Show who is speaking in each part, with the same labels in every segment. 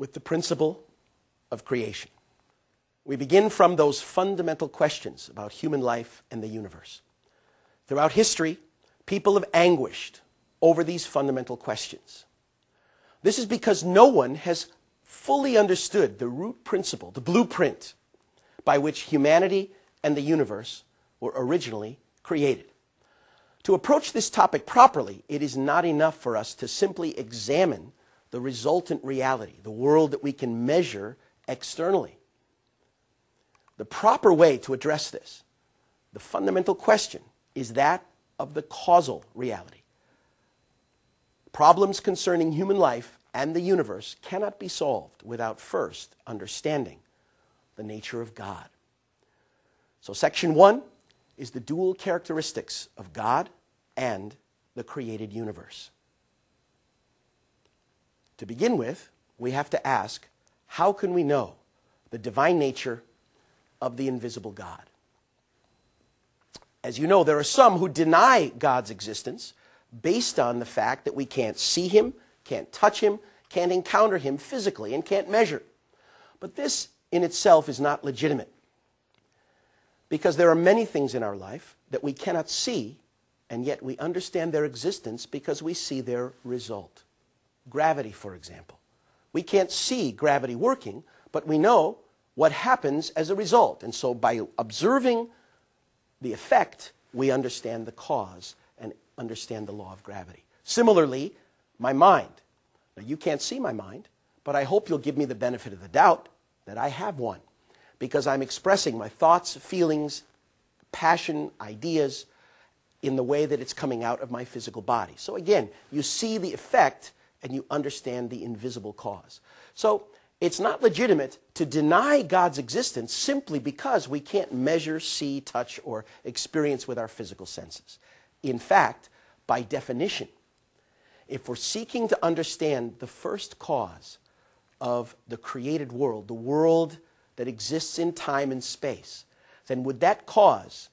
Speaker 1: with the principle of creation. We begin from those fundamental questions about human life and the universe. Throughout history, people have anguished over these fundamental questions. This is because no one has fully understood the root principle, the blueprint by which humanity and the universe were originally created. To approach this topic properly, it is not enough for us to simply examine the resultant reality, the world that we can measure externally. The proper way to address this, the fundamental question, is that of the causal reality. Problems concerning human life and the universe cannot be solved without first understanding the nature of God. So section 1 is the dual characteristics of God and the created universe. To begin with, we have to ask, how can we know the divine nature of the invisible God? As you know, there are some who deny God's existence based on the fact that we can't see him, can't touch him, can't encounter him physically, and can't measure. But this in itself is not legitimate, because there are many things in our life that we cannot see, and yet we understand their existence because we see their result. Gravity, for example. We can't see gravity working, but we know what happens as a result. And so by observing the effect, we understand the cause and understand the law of gravity. Similarly, my mind. Now, you can't see my mind, but I hope you'll give me the benefit of the doubt that I have one, because I'm expressing my thoughts, feelings, passion, ideas in the way that it's coming out of my physical body. So again, you see the effect and you understand the invisible cause. So it's not legitimate to deny God's existence simply because we can't measure, see, touch, or experience with our physical senses. In fact, by definition, if we're seeking to understand the first cause of the created world, the world that exists in time and space, then would that cause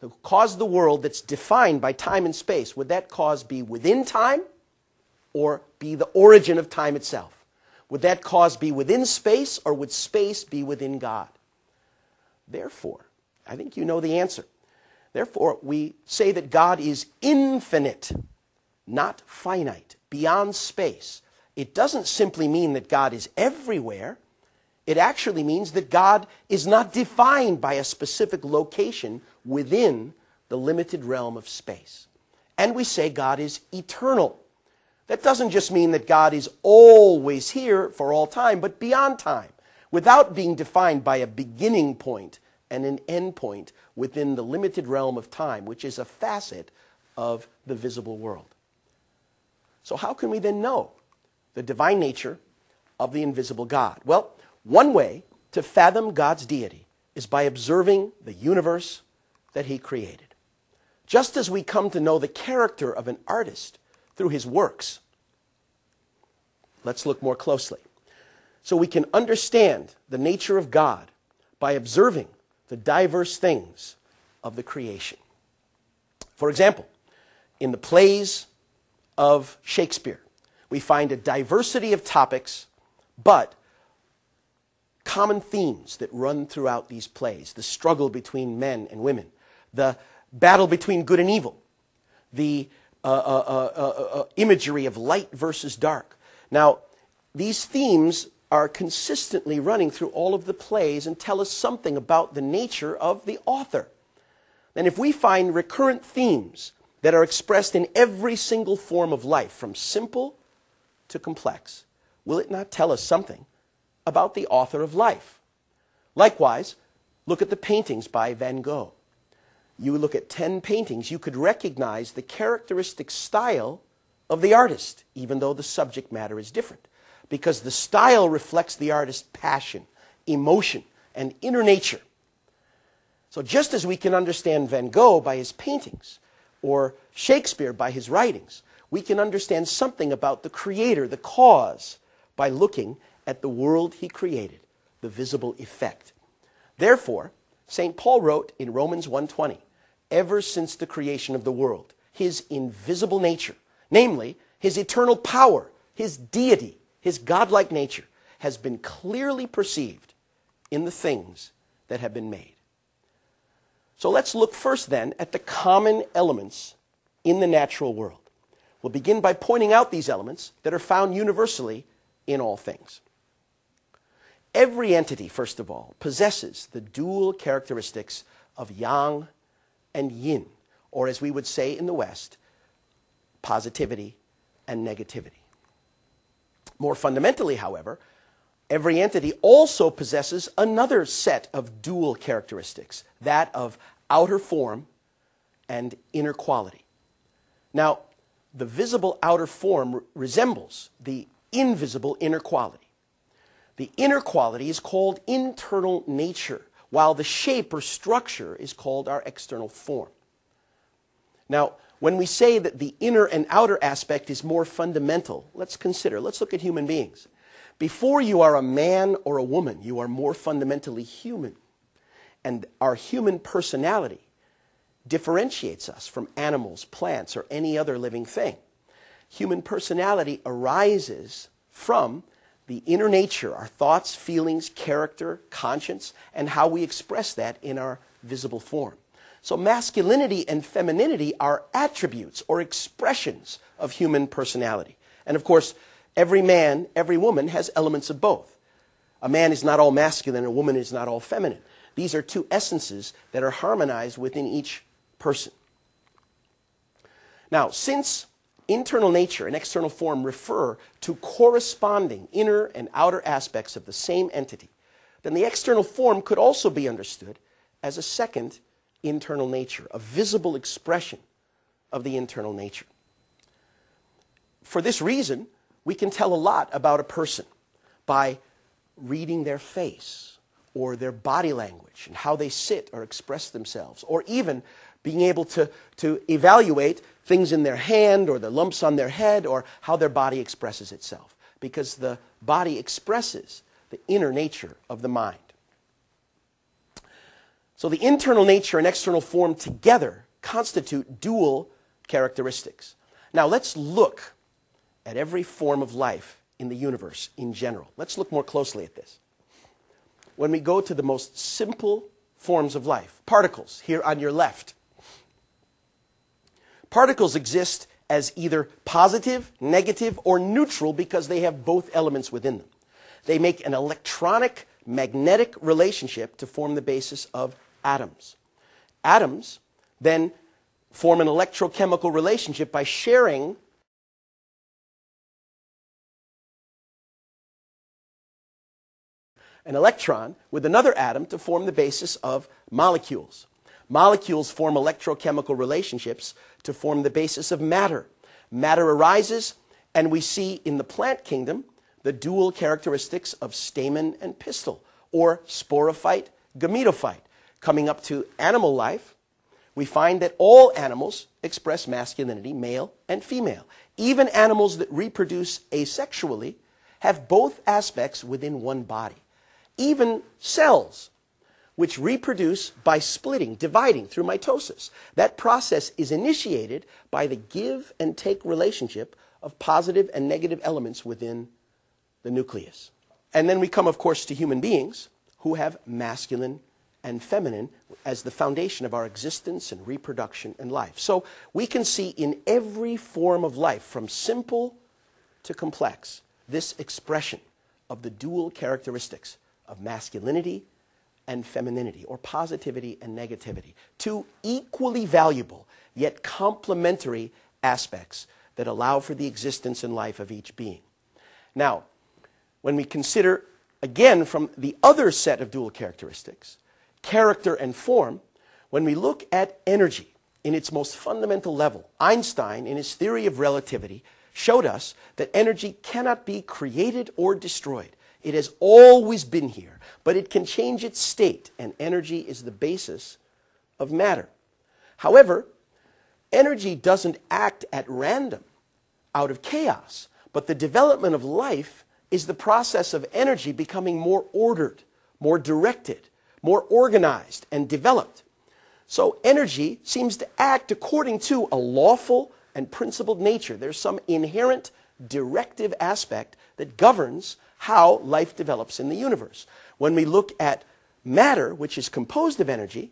Speaker 1: the world that's defined by time and space, would that cause be within time or be the origin of time itself? Would that cause be within space, or would space be within God? Therefore, I think you know the answer. Therefore, we say that God is infinite, not finite, beyond space. It doesn't simply mean that God is everywhere. It actually means that God is not defined by a specific location within the limited realm of space. And we say God is eternal. That doesn't just mean that God is always here for all time, but beyond time, without being defined by a beginning point and an end point within the limited realm of time, which is a facet of the visible world. So how can we then know the divine nature of the invisible God? Well, one way to fathom God's deity is by observing the universe that he created. Just as we come to know the character of an artist through his works. Let's look more closely. So we can understand the nature of God by observing the diverse things of the creation. For example, in the plays of Shakespeare, we find a diversity of topics, but common themes that run throughout these plays. The struggle between men and women, the battle between good and evil, the imagery of light versus dark. Now, these themes are consistently running through all of the plays and tell us something about the nature of the author. And if we find recurrent themes that are expressed in every single form of life, from simple to complex, will it not tell us something about the author of life? Likewise, look at the paintings by Van Gogh. You look at 10 paintings, you could recognize the characteristic style of the artist, even though the subject matter is different, because the style reflects the artist's passion, emotion, and inner nature. So just as we can understand Van Gogh by his paintings, or Shakespeare by his writings, we can understand something about the creator, the cause, by looking at the world he created, the visible effect. Therefore, St. Paul wrote in Romans 1:20, ever since the creation of the world, his invisible nature, namely his eternal power, his deity, his godlike nature, has been clearly perceived in the things that have been made. So let's look first then at the common elements in the natural world. We'll begin by pointing out these elements that are found universally in all things. Every entity, first of all, possesses the dual characteristics of yang and yin, or as we would say in the West, positivity and negativity. More fundamentally, however, every entity also possesses another set of dual characteristics, that of outer form and inner quality. Now, the visible outer form resembles the invisible inner quality. The inner quality is called internal nature, while the shape or structure is called our external form. Now, when we say that the inner and outer aspect is more fundamental, let's look at human beings. Before you are a man or a woman, you are more fundamentally human. And our human personality differentiates us from animals, plants, or any other living thing. Human personality arises from the inner nature, our thoughts, feelings, character, conscience, and how we express that in our visible form. So masculinity and femininity are attributes or expressions of human personality. And of course, every man, every woman has elements of both. A man is not all masculine, a woman is not all feminine. These are two essences that are harmonized within each person. Now, since internal nature and external form refer to corresponding inner and outer aspects of the same entity, then the external form could also be understood as a second internal nature, a visible expression of the internal nature. For this reason, we can tell a lot about a person by reading their face or their body language and how they sit or express themselves, or even being able to evaluate things in their hand or the lumps on their head or how their body expresses itself, because the body expresses the inner nature of the mind. So the internal nature and external form together constitute dual characteristics. Now let's look at every form of life in the universe in general. Let's look more closely at this. When we go to the most simple forms of life, particles, here on your left. Particles exist as either positive, negative, or neutral because they have both elements within them. They make an electronic magnetic relationship to form the basis of atoms. Atoms then form an electrochemical relationship by sharing an electron with another atom to form the basis of molecules. Molecules form electrochemical relationships to form the basis of matter. Matter arises, and we see in the plant kingdom the dual characteristics of stamen and pistil, or sporophyte, gametophyte. Coming up to animal life, we find that all animals express masculinity, male and female. Even animals that reproduce asexually have both aspects within one body. Even cells, which reproduce by splitting, dividing through mitosis. That process is initiated by the give and take relationship of positive and negative elements within the nucleus. And then we come, of course, to human beings who have masculine and feminine as the foundation of our existence and reproduction and life. So we can see in every form of life, from simple to complex, this expression of the dual characteristics of masculinity and femininity, or positivity and negativity. Two equally valuable, yet complementary aspects that allow for the existence and life of each being. Now, when we consider, again, from the other set of dual characteristics, character and form, when we look at energy in its most fundamental level, Einstein, in his theory of relativity, showed us that energy cannot be created or destroyed. It has always been here, but it can change its state, and energy is the basis of matter. However, energy doesn't act at random, out of chaos, but the development of life is the process of energy becoming more ordered, more directed, more organized, and developed. So energy seems to act according to a lawful and principled nature. There's some inherent directive aspect that governs how life develops in the universe. When we look at matter, which is composed of energy,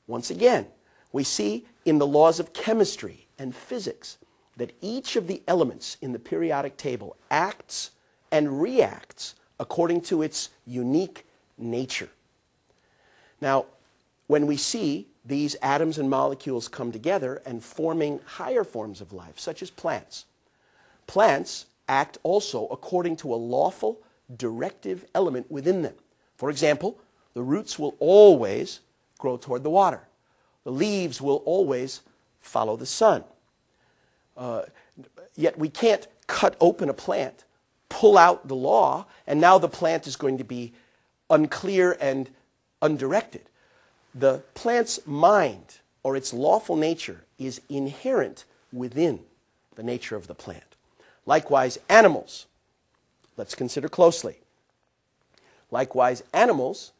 Speaker 1: once again, we see in the laws of chemistry and physics that each of the elements in the periodic table acts and reacts according to its unique nature. Now, when we see these atoms and molecules come together and forming higher forms of life, such as plants, plants act also according to a lawful directive element within them. For example, the roots will always grow toward the water. The leaves will always follow the sun. Yet we can't cut open a plant, pull out the law, and now the plant is going to be unclear and undirected. The plant's mind, or its lawful nature, is inherent within the nature of the plant. Likewise, animals. Let's consider closely. Likewise, animals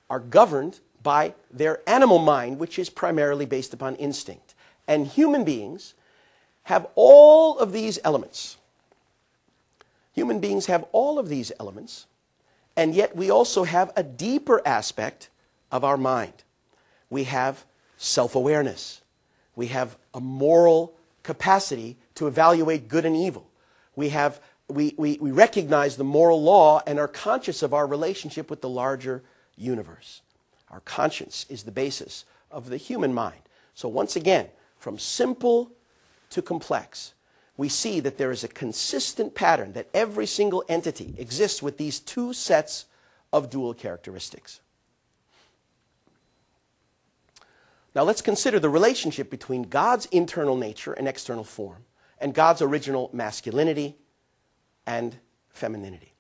Speaker 1: are governed by their animal mind, which is primarily based upon instinct. And human beings have all of these elements. Human beings have all of these elements, and yet we also have a deeper aspect of our mind. We have self-awareness. We have a moral capacity to evaluate good and evil. We recognize the moral law and are conscious of our relationship with the larger universe. Our conscience is the basis of the human mind. So once again, from simple to complex, we see that there is a consistent pattern that every single entity exists with these two sets of dual characteristics. Now let's consider the relationship between God's internal nature and external form and God's original masculinity and femininity.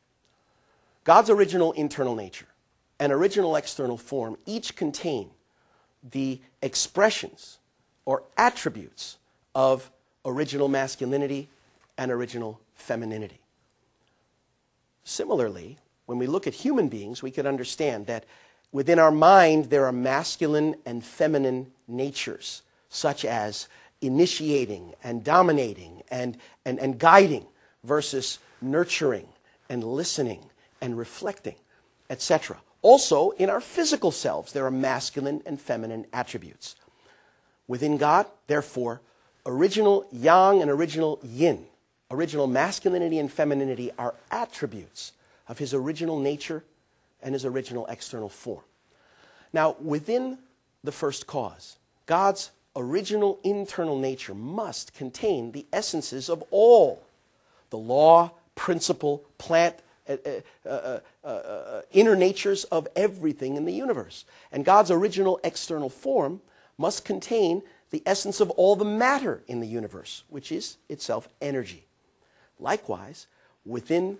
Speaker 1: God's original internal nature and original external form each contain the expressions or attributes of original masculinity and original femininity. Similarly, when we look at human beings, we can understand that within our mind there are masculine and feminine natures, such as initiating and dominating and guiding versus nurturing and listening and reflecting, etc. Also, in our physical selves, there are masculine and feminine attributes. Within God, therefore, original yang and original yin, original masculinity and femininity are attributes of his original nature and his original external form. Now, within the first cause, God's original internal nature must contain the essences of all the law, principle, plant, inner natures of everything in the universe. And God's original external form must contain the essence of all the matter in the universe, which is itself energy. Likewise, within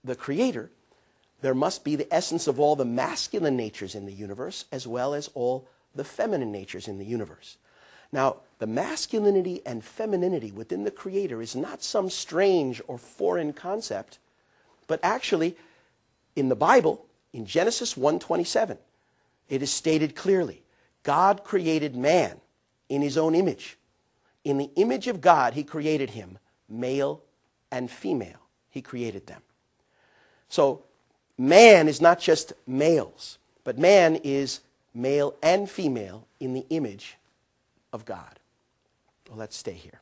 Speaker 1: the Creator, there must be the essence of all the masculine natures in the universe, as well as all the feminine natures in the universe. Now, the masculinity and femininity within the Creator is not some strange or foreign concept, but actually, in the Bible, in Genesis 1:27, it is stated clearly, God created man in his own image. In the image of God, he created him, male and female. He created them. So, man is not just males, but man is male and female in the image of God. Well, let's stay here.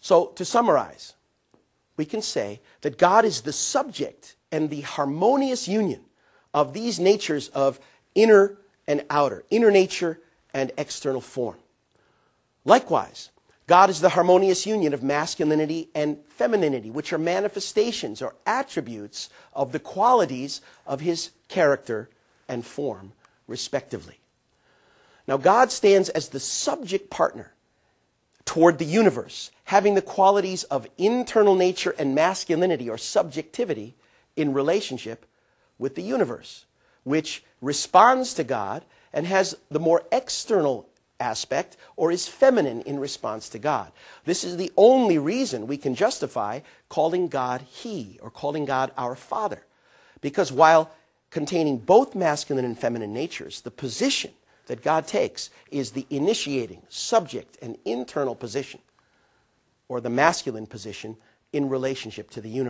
Speaker 1: So, to summarize, we can say that God is the subject and the harmonious union of these natures of inner and outer, inner nature and external form. Likewise, God is the harmonious union of masculinity and femininity, which are manifestations or attributes of the qualities of his character and form, respectively. Now, God stands as the subject partner toward the universe, having the qualities of internal nature and masculinity or subjectivity in relationship with the universe, which responds to God and has the more external aspect or is feminine in response to God. This is the only reason we can justify calling God He or calling God our Father. Because while containing both masculine and feminine natures, the position that God takes is the initiating, subject, and internal position, or the masculine position, in relationship to the universe.